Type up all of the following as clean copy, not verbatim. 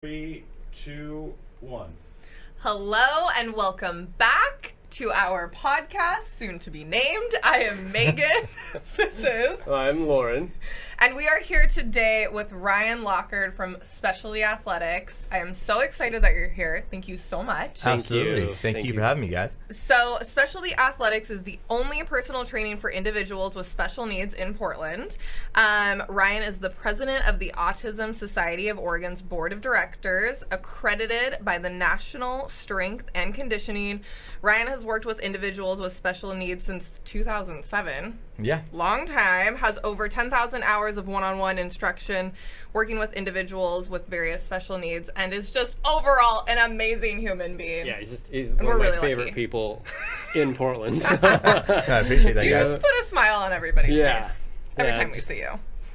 3, 2, 1. Hello and welcome back to our podcast, soon to be named. I am Megan. This is... I'm Lauren. And we are here today with Ryan Lockard from Specialty Athletics. I am so excited that you're here. Thank you so much. Absolutely. Thank you for having me, guys. So, Specialty Athletics is the only personal training for individuals with special needs in Portland. Ryan is the president of the Autism Society of Oregon's Board of Directors, accredited by the National Strength and Conditioning. Ryan has worked with individuals with special needs since 2007. Yeah. Long time. Has over 10,000 hours of one-on-one instruction working with individuals with various special needs, and is just overall an amazing human being. Yeah, he's one of my favorite people in Portland. So. I appreciate that, You guys. just put a smile on everybody's face every time we just, see you.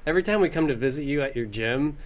Every time we come to visit you at your gym,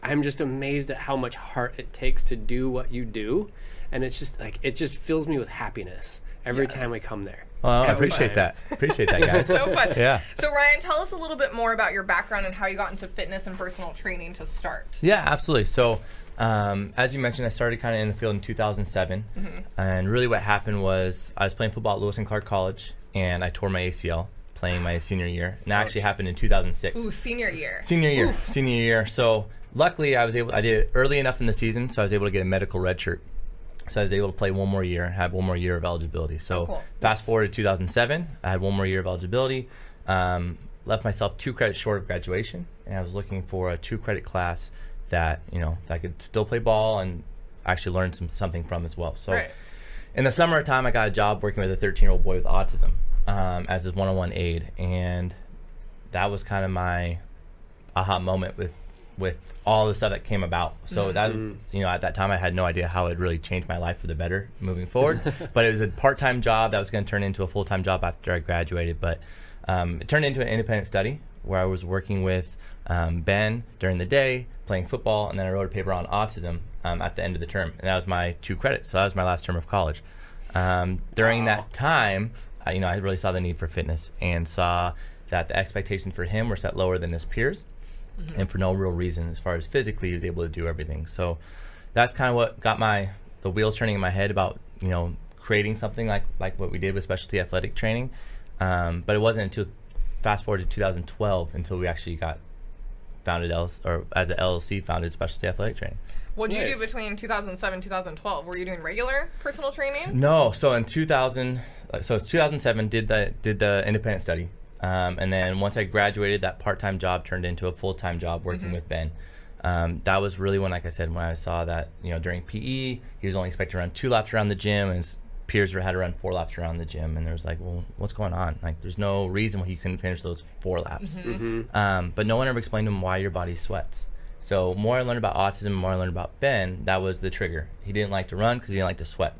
I'm just amazed at how much heart it takes to do what you do. And it's just it just fills me with happiness every time we come there. Well, I appreciate that. Appreciate that, guys. So fun. Yeah. So Ryan, tell us a little bit more about your background and how you got into fitness and personal training to start. Yeah, absolutely. So, as you mentioned, I started kind of in the field in 2007. And really what happened was I was playing football at Lewis and Clark College, and I tore my ACL playing my senior year. And that actually happened in 2006. Ooh, senior year. Senior year. So, luckily, I did it early enough in the season, so I was able to get a medical red shirt. So I was able to play one more year and have one more year of eligibility. So cool. Fast forward to 2007, I had one more year of eligibility, left myself 2 credits short of graduation, and I was looking for a 2-credit class that, that I could still play ball and actually learn something from as well. So in the summertime, I got a job working with a 13-year-old boy with autism as his one-on-one aide, and that was kind of my aha moment with all the stuff that came about. So that, at that time I had no idea how it really changed my life for the better moving forward. But it was a part-time job that was going to turn into a full-time job after I graduated. But it turned into an independent study where I was working with Ben during the day, playing football, and then I wrote a paper on autism at the end of the term. And that was my 2 credits. So that was my last term of college. During that time, I really saw the need for fitness and saw that the expectations for him were set lower than his peers. And for no real reason. As far as physically, he was able to do everything. So that's kind of what got the wheels turning in my head about creating something like what we did with specialty athletic training. But it wasn't until fast forward to 2012 until we actually got founded as an LLC, founded Specialty Athletic Training. What did you do between 2007 and 2012? Were you doing regular personal training? No. So in 2007 did the independent study. And then once I graduated, that part-time job turned into a full-time job working with Ben. That was really when, like I said, when I saw that, during PE, he was only expected to run 2 laps around the gym, and his peers had to run 4 laps around the gym. And there was well, what's going on? There's no reason why he couldn't finish those 4 laps. But no one ever explained to him why your body sweats. So more I learned about autism, the more I learned about Ben, that was the trigger. He didn't like to run because he didn't like to sweat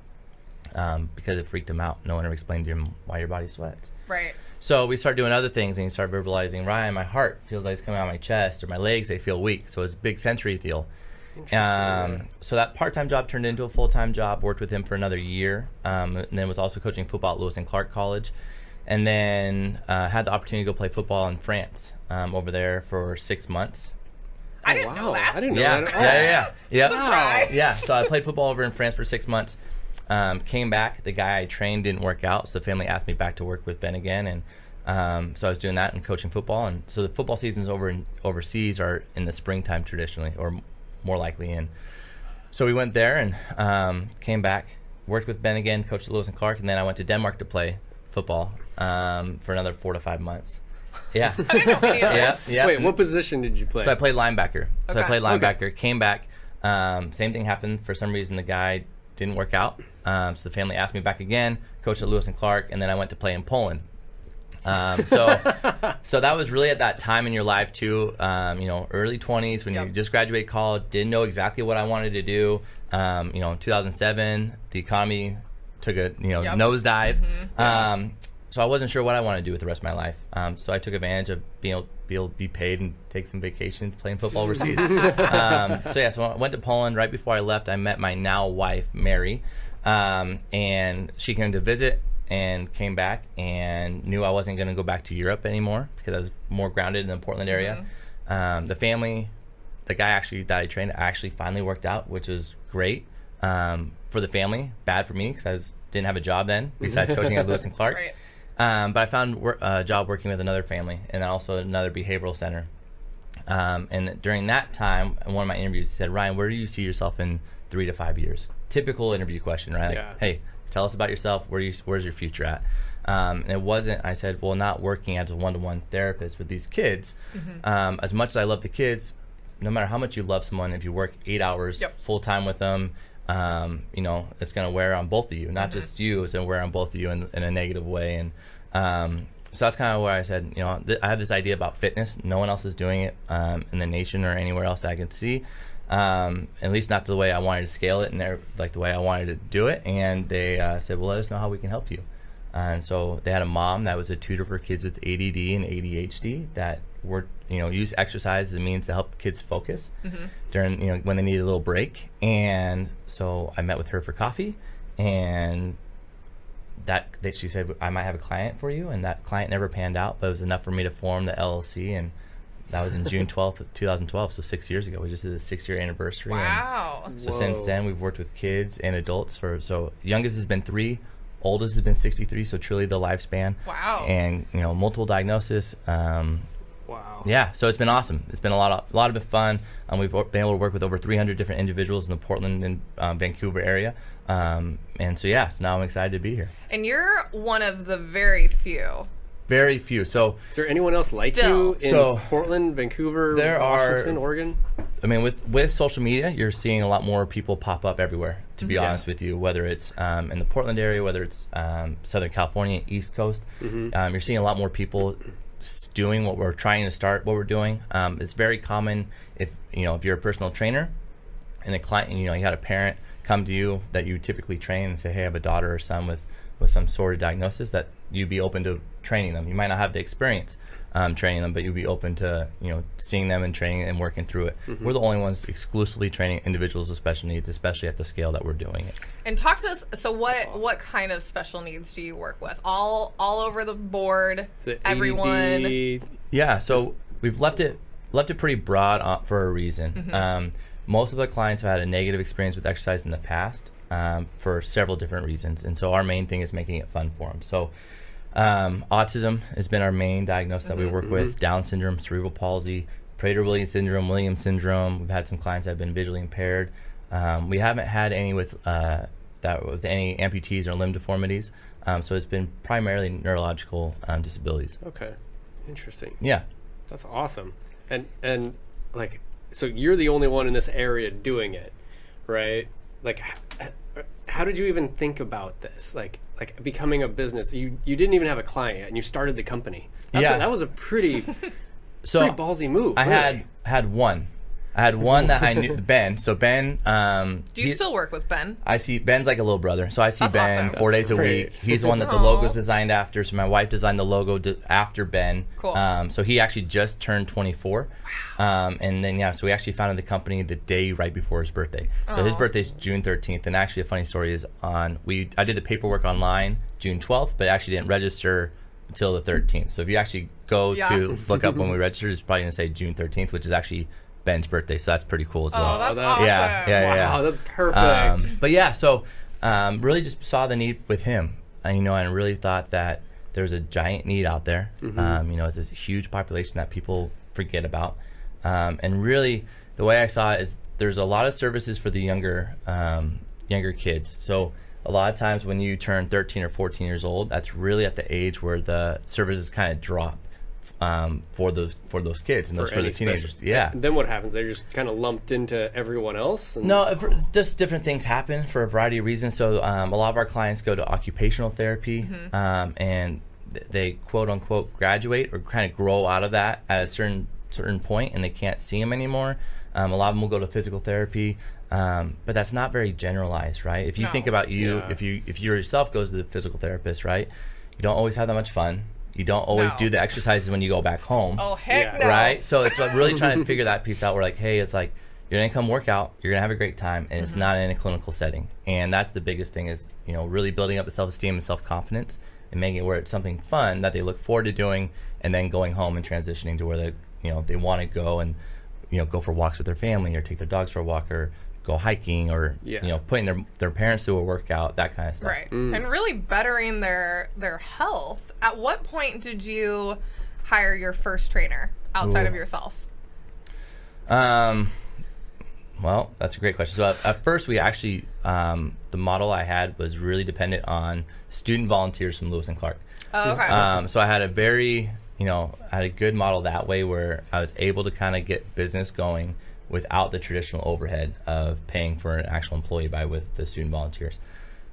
because it freaked him out. No one ever explained to him why your body sweats. Right. So we started doing other things, and he started verbalizing, Ryan, my heart feels like it's coming out of my chest, or my legs, they feel weak. So it was a big sensory deal. So that part-time job turned into a full-time job, worked with him for another year, and then was also coaching football at Lewis and Clark College. And then had the opportunity to go play football in France over there for 6 months. I didn't know that. I didn't know that at all. Yeah. Surprise. Yeah, so I played football over in France for 6 months. Came back, the guy I trained didn't work out, so the family asked me back to work with Ben again, and so I was doing that and coaching football. And so the football seasons overseas are in the springtime traditionally, or more likely in. So we went there and came back, worked with Ben again, coached at Lewis and Clark, and then I went to Denmark to play football for another 4 to 5 months. Yeah. I didn't know any of this. Yeah. Wait, what position did you play? So I played linebacker. So I Okay. played linebacker, came back. Same thing happened. For some reason, the guy didn't work out. So the family asked me back again, coached at Lewis and Clark, and then I went to play in Poland. So that was really at that time in your life too, early 20s when you just graduated college, didn't know exactly what I wanted to do. In 2007, the economy took a nosedive. So I wasn't sure what I wanted to do with the rest of my life. So I took advantage of being able to be paid and take some vacation playing football overseas. So I went to Poland. Right before I left, I met my now wife, Mary, and she came to visit and came back and knew I wasn't going to go back to Europe anymore because I was more grounded in the Portland area. The family the guy actually that I trained actually finally worked out, which was great for the family. Bad for me because didn't have a job then besides coaching at Lewis and Clark. Right. But I found a job working with another family and also another behavioral center. And during that time, in one of my interviews, he said, Ryan, where do you see yourself in 3 to 5 years? Typical interview question, right? Like, Yeah. hey, tell us about yourself. Where's your future at? And it wasn't, I said, well, not working as a one-to-one therapist with these kids. As much as I love the kids, no matter how much you love someone, if you work 8 hours full-time with them, it's going to wear on both of you, not just you. It's going to wear on both of you in a negative way. And so that's kind of where I said, I have this idea about fitness. No one else is doing it in the nation or anywhere else that I can see. At least not the way I wanted to scale it and like the way I wanted to do it. And they said, well, let us know how we can help you. And so they had a mom that was a tutor for kids with ADD and ADHD that use exercise as a means to help kids focus during, when they need a little break. And so I met with her for coffee, and that she said, I might have a client for you. And that client never panned out, but it was enough for me to form the LLC. And that was in June 12th of 2012, so 6 years ago. We just did the 6-year anniversary. Wow. And so since then, we've worked with kids and adults. So youngest has been 3, oldest has been 63, so truly the lifespan. Wow. And, multiple diagnosis. Wow. Yeah, so it's been awesome. It's been a lot of fun. We've been able to work with over 300 different individuals in the Portland and Vancouver area. So now I'm excited to be here. And you're one of the very few. Very few. So Is there anyone else like Still. you in Portland, Vancouver, Washington, Oregon? I mean, with social media, you're seeing a lot more people pop up everywhere, to be honest with you, whether it's in the Portland area, whether it's Southern California, East Coast. You're seeing a lot more people doing what we're trying to start, what we're doing. It's very common if you're a personal trainer and a client, you had a parent come to you that you typically train and say, hey, I have a daughter or son with some sort of diagnosis, that you'd be open to training them. You might not have the experience training them, but you'd be open to seeing them and training and working through it. We're the only ones exclusively training individuals with special needs, especially at the scale that we're doing it. And talk to us. So what kind of special needs do you work with? All over the board. Is it Everyone. ADD? Yeah, so we've left it pretty broad for a reason. Most of the clients have had a negative experience with exercise in the past for several different reasons, and so our main thing is making it fun for them. So autism has been our main diagnosis that we work with. Down syndrome, cerebral palsy, Prader-Williams syndrome. We've had some clients that have been visually impaired. We haven't had any with any amputees or limb deformities. So it's been primarily neurological disabilities. Okay, interesting. Yeah. That's awesome. And like, so you're the only one in this area doing it, right? Like, how did you even think about this? Like becoming a business. You didn't even have a client yet, and you started the company. That was a pretty pretty ballsy move. I really. had one. I had one that I knew, Ben. So Ben. Do you still work with Ben? I see Ben's like a little brother. So I see That's Ben awesome. 4 That's days a great. week. He's the one that the logo's designed after. So my wife designed the logo after Ben. Cool. So he actually just turned 24. Wow. And then so we actually founded the company the day right before his birthday. So his birthday's June 13th. And actually a funny story is I did the paperwork online June 12th, but I actually didn't register until the 13th. So if you actually go to look up when we registered, it's probably going to say June 13th, which is actually Ben's birthday, so that's pretty cool as well. Oh, that's that's- awesome. Yeah. Wow, that's perfect. But yeah, so really just saw the need with him, and really thought that there's a giant need out there. It's a huge population that people forget about, and really the way I saw it is there's a lot of services for the younger kids. So a lot of times when you turn 13 or 14 years old, that's really at the age where the services kind of drop. For those kids and those for the teenagers. Yeah. And then what happens? They're just kind of lumped into everyone else? No, just different things happen for a variety of reasons. So a lot of our clients go to occupational therapy, and they quote unquote graduate or kind of grow out of that at a certain point, and they can't see them anymore. A lot of them will go to physical therapy, but that's not very generalized, right? If you think about if you yourself goes to the physical therapist, right, you don't always have that much fun. You don't always do the exercises when you go back home. Oh, heck no. Right? So it's like really trying to figure that piece out. We're like, hey, it's like, you're going to come work out, you're going to have a great time, and it's not in a clinical setting. And that's the biggest thing is, really building up the self-esteem and self-confidence and making it where it's something fun that they look forward to doing, and then going home and transitioning to where they want to go and go for walks with their family or take their dogs for a walk or go hiking or putting their parents through a workout, that kind of stuff. Right. And really bettering their health. At what point did you hire your first trainer outside of yourself? Well, that's a great question. So at first we actually, the model I had was really dependent on student volunteers from Lewis and Clark. Oh, okay. So I had a very, I had a good model that way where I was able to kind of get business going without the traditional overhead of paying for an actual employee with the student volunteers.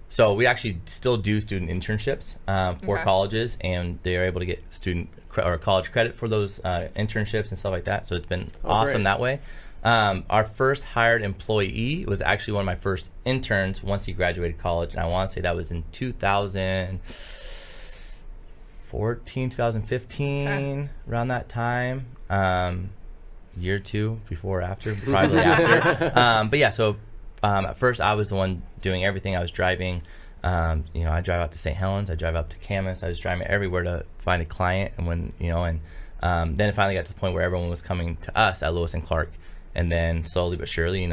So we actually still do student internships for colleges, and they are able to get student or college credit for those internships and stuff like that. So it's been awesome that way. Our first hired employee was actually one of my first interns once he graduated college, and I want to say that was in 2014, 2015, around that time. Year or two before or after, probably after. But yeah, so at first I was the one doing everything. I was driving, I drive out to St. Helens, I drive up to Camas, I was driving everywhere to find a client. And when, then it finally got to the point where everyone was coming to us at Lewis and Clark. And then slowly but surely,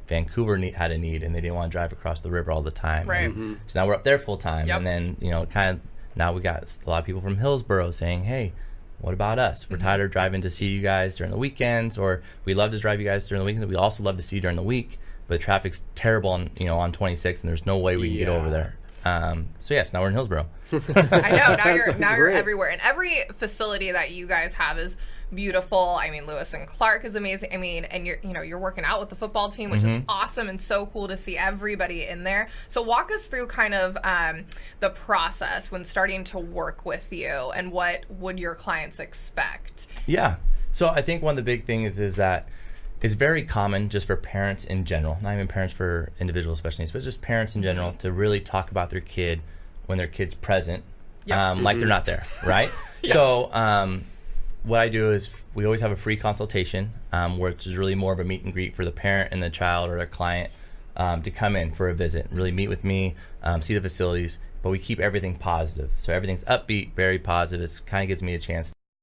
Vancouver had a need, and they didn't want to drive across the river all the time. Right. So now we're up there full time. Yep. And then, kind of now we got a lot of people from Hillsborough saying, hey, what about us? We're tired of driving to see you guys during the weekends, or we love to drive you guys during the weekends. We also love to see you during the week, but traffic's terrible on 26, and there's no way we can get over there. So yes, now we're in Hillsborough. I know. Now you're everywhere, and every facility that you guys have is beautiful. I mean, Lewis and Clark is amazing. I mean, and you're working out with the football team, which is awesome and so cool to see everybody in there. So walk us through kind of the process when starting to work with you, and what would your clients expect? Yeah. So I think one of the big things is that it's very common just for parents in general, not even parents for individual special needs, but just parents in general, to really talk about their kid when their kid's present, like they're not there, right? So what I do is we always have a free consultation, which is really more of a meet and greet for the parent and the child or their client to come in for a visit, really meet with me, see the facilities, but we keep everything positive. So everything's upbeat, very positive. It kind of gives me a chance